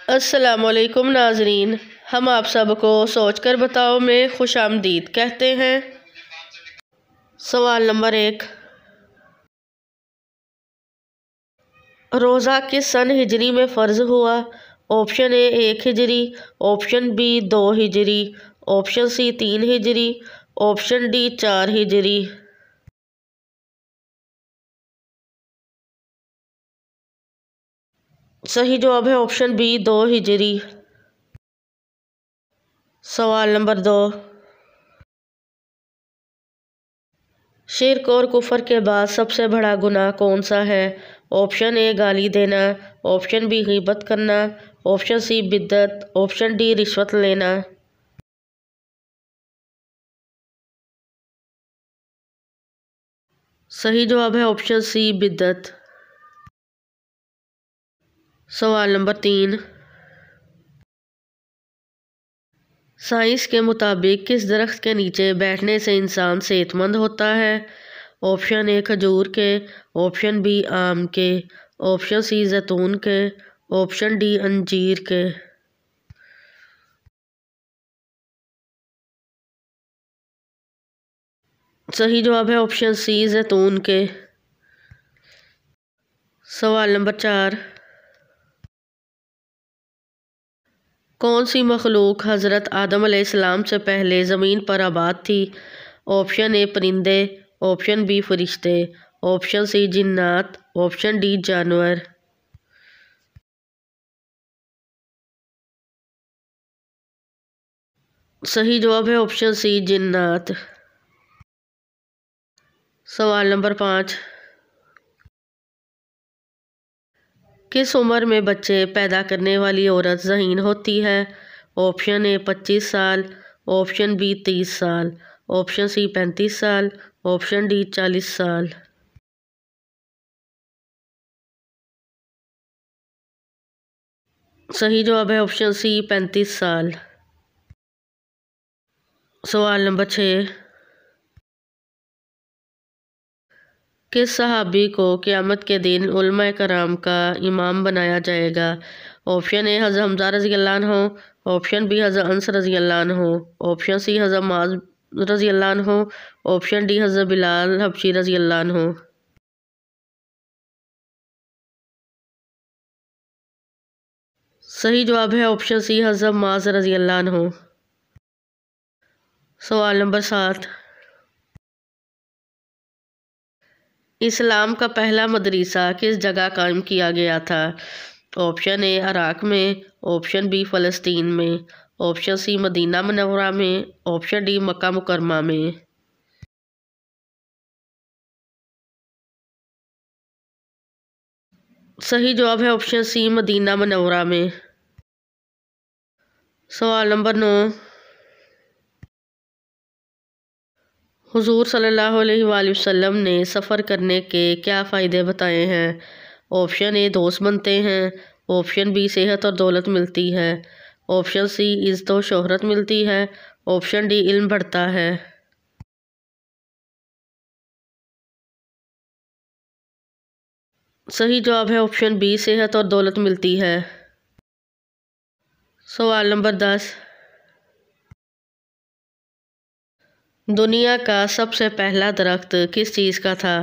अस्सलामुअलैकुम नाजरीन, हम आप सबको सोचकर बताओ में खुशामदीद कहते हैं। सवाल नंबर 1, रोज़ा किस सन हिजरी में फ़र्ज़ हुआ? ऑप्शन ए 1 हिजरी, ऑप्शन बी 2 हिजरी, ऑप्शन सी 3 हिजरी, ऑप्शन डी 4 हिजरी। सही जवाब है ऑप्शन बी 2 हिजरी। सवाल नंबर 2, शिर्क और कुफर के बाद सबसे बड़ा गुनाह कौन सा है? ऑप्शन ए गाली देना, ऑप्शन बी गीबत करना, ऑप्शन सी बिद्दत, ऑप्शन डी रिश्वत लेना। सही जवाब है ऑप्शन सी बिद्दत। सवाल नंबर 3, साइंस के मुताबिक किस दरख्त के नीचे बैठने से इंसान सेहतमंद होता है? ऑप्शन ए खजूर के, ऑप्शन बी आम के, ऑप्शन सी जैतून के, ऑप्शन डी अंजीर के। सही जवाब है ऑप्शन सी जैतून के। सवाल नंबर 4, कौन सी मखलूक हज़रत आदम अलैहिस्सलाम से पहले ज़मीन पर आबाद थी? ऑप्शन ए परिंदे, ऑप्शन बी फरिश्ते, ऑप्शन सी जिन्नात, ऑप्शन डी जानवर। सही जवाब है ऑप्शन सी जिन्नात। सवाल नंबर 5, किस उम्र में बच्चे पैदा करने वाली औरत ज़हीन होती है? ऑप्शन ए 25 साल, ऑप्शन बी 30 साल, ऑप्शन सी 35 साल, ऑप्शन डी 40 साल। सही जवाब है ऑप्शन सी 35 साल। सवाल नंबर 6, किस सहाबी को क़यामत के दिन उलमाए कराम का इमाम बनाया जाएगा? ऑप्शन ए हज़रत हमज़ा रज़ियल्लाहु अन्हु, ऑप्शन बी हज़रत अनस रज़ियल्लाहु अन्हु, ऑप्शन सी हज़रत मुआज़ रज़ियल्लाहु अन्हु, ऑप्शन डी हज़रत बिलाल हबशी रज़ियल्लाहु अन्हु। सही जवाब है ऑप्शन सी हज़रत मुआज़ रज़ियल्लाहु अन्हु। सवाल नंबर 7, इस्लाम का पहला मदरसा किस जगह कायम किया गया था? ऑप्शन ए इराक़ में, ऑप्शन बी फ़लस्तीन में, ऑप्शन सी मदीना मुनव्वरा में, ऑप्शन डी मक्का मुकर्रमा में। सही जवाब है ऑप्शन सी मदीना मुनव्वरा में। सवाल नंबर 9, हुज़ूर सल्लल्लाहु अलैहि वसल्लम ने सफ़र करने के क्या फ़ायदे बताए हैं? ऑप्शन ए दोस्त बनते हैं, ऑप्शन बी सेहत और दौलत मिलती है, ऑप्शन सी इज़्ज़त और शोहरत मिलती है, ऑप्शन डी इल्म बढ़ता है। सही जवाब है ऑप्शन बी सेहत और दौलत मिलती है। सवाल नंबर 10, दुनिया का सबसे पहला दरख्त किस चीज़ का था?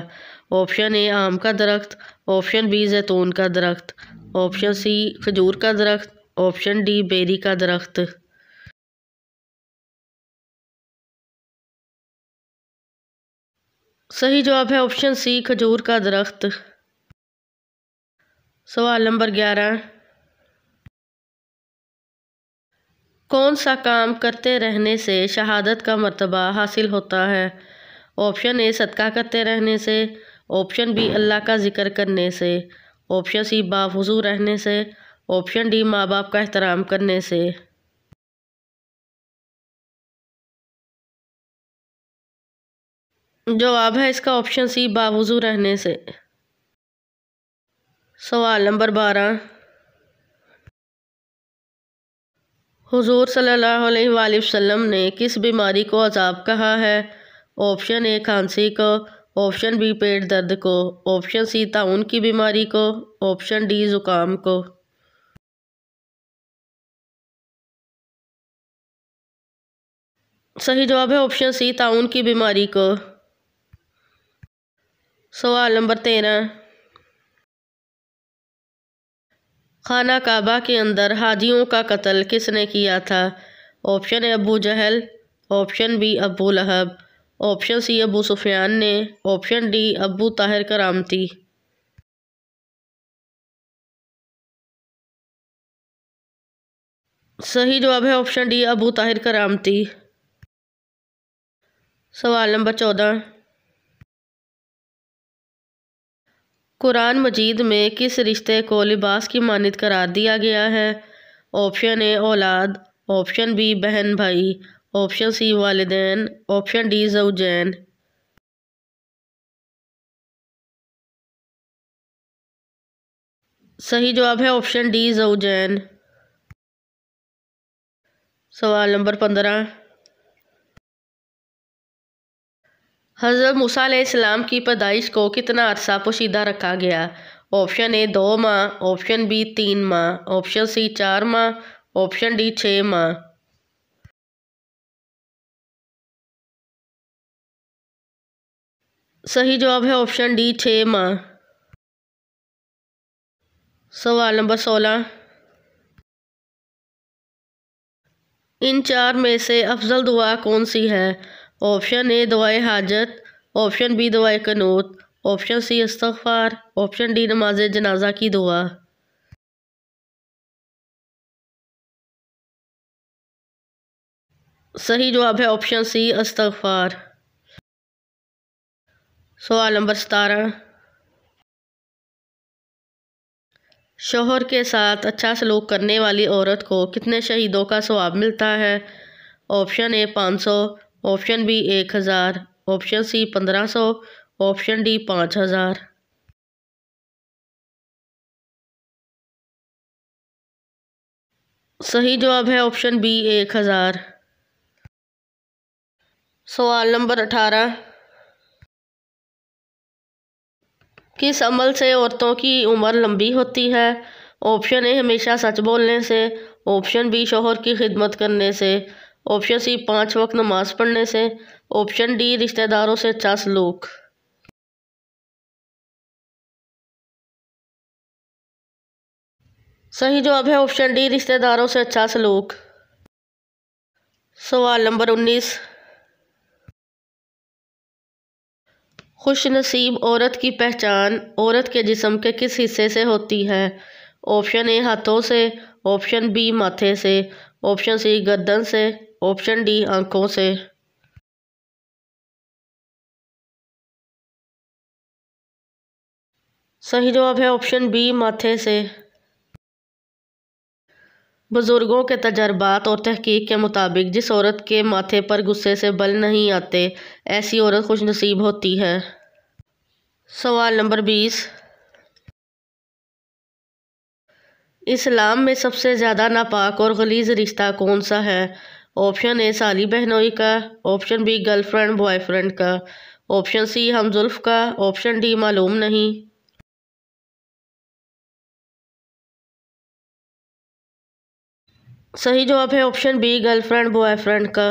ऑप्शन ए आम का दरख्त, ऑप्शन बी जैतून का दरख्त, ऑप्शन सी खजूर का दरख्त, ऑप्शन डी बेरी का दरख्त। सही जवाब है ऑप्शन सी खजूर का दरख्त। सवाल नंबर 11, कौन सा काम करते रहने से शहादत का मर्तबा हासिल होता है? ऑप्शन ए सदका करते रहने से, ऑप्शन बी अल्लाह का ज़िक्र करने से, ऑप्शन सी बावुज़ू रहने से, ऑप्शन डी माँ बाप का एहतराम करने से। जवाब है इसका ऑप्शन सी बावुज़ू रहने से। सवाल नंबर 12, हुज़ूर सल्लल्लाहु अलैहि वसल्लम ने किस बीमारी को अज़ाब कहा है? ऑप्शन ए खांसी को, ऑप्शन बी पेट दर्द को, ऑप्शन सी ताउन की बीमारी को, ऑप्शन डी ज़ुकाम को। सही जवाब है ऑप्शन सी, ताउन की बीमारी को। सवाल नंबर 13, खाना काबा के अंदर हाजियों का कत्ल किसने किया था? Option A Abu Jahl, option B Abu Lahab, option C Abu Sufyan ने, option D Abu Tahir Qarmati. सही जवाब है option D Abu Tahir Qarmati. सवाल नंबर 14, कुरान मजीद में किस रिश्ते को लिबास की मानित करार दिया गया है? ऑप्शन ए औलाद, ऑप्शन बी बहन भाई, ऑप्शन सी वालिदैन, ऑप्शन डी ज़ौजैन। सही जवाब है ऑप्शन डी ज़ौजैन। सवाल नंबर 15, हज़रत मूसा अलैहिस्सलाम की पैदाइश को कितना अरसा पोशीदा रखा गया? ऑप्शन ए 2 माह, ऑप्शन बी 3 माह, ऑप्शन सी 4 माह, ऑप्शन डी 6 माह। सही जवाब है ऑप्शन डी 6 माह। सवाल नंबर 16, इन 4 में से अफजल दुआ कौन सी है? ऑप्शन ए दुआए हाजत, ऑप्शन बी दुआए कनूत, ऑप्शन सी इस्तग़फ़ार, ऑप्शन डी नमाज जनाजा की दुआ। सही जवाब है ऑप्शन सी इस्तग़फ़ार। सवाल नंबर 17, शौहर के साथ अच्छा सलूक करने वाली औरत को कितने शहीदों का सवाब मिलता है? Option A 500, option B 1000, option C 1500, option D 5000। सही जवाब है ऑप्शन बी 1000। सवाल नंबर 18, किस अमल से औरतों की उम्र लंबी होती है? ऑप्शन ए हमेशा सच बोलने से, ऑप्शन बी शौहर की खिदमत करने से, ऑप्शन सी 5 वक्त नमाज पढ़ने से, ऑप्शन डी रिश्तेदारों से अच्छा सलूक। सही जवाब है ऑप्शन डी रिश्तेदारों से अच्छा सलूक। सवाल नंबर 19, खुश नसीब औरत की पहचान औरत के जिस्म के किस हिस्से से होती है? ऑप्शन ए हाथों से, ऑप्शन बी माथे से, ऑप्शन सी गर्दन से, ऑप्शन डी आंखों से। सही जवाब है ऑप्शन बी माथे से। बुजुर्गों के तजर्बात और तहकीक के मुताबिक जिस औरत के माथे पर गुस्से से बल नहीं आते, ऐसी औरत खुशनसीब होती है। सवाल नंबर 20, इस्लाम में सबसे ज़्यादा नापाक और गलीज़ रिश्ता कौन सा है? ऑप्शन ए साली बहनोई का, ऑप्शन बी गर्लफ्रेंड बॉयफ्रेंड का, ऑप्शन सी हमजुल्फ का, ऑप्शन डी मालूम नहीं। सही जवाब है ऑप्शन बी गर्लफ्रेंड बॉयफ्रेंड का।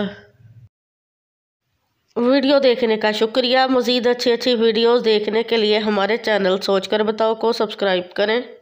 वीडियो देखने का शुक्रिया। मज़ीद अच्छी अच्छी वीडियोस देखने के लिए हमारे चैनल सोच कर बताओ को सब्सक्राइब करें।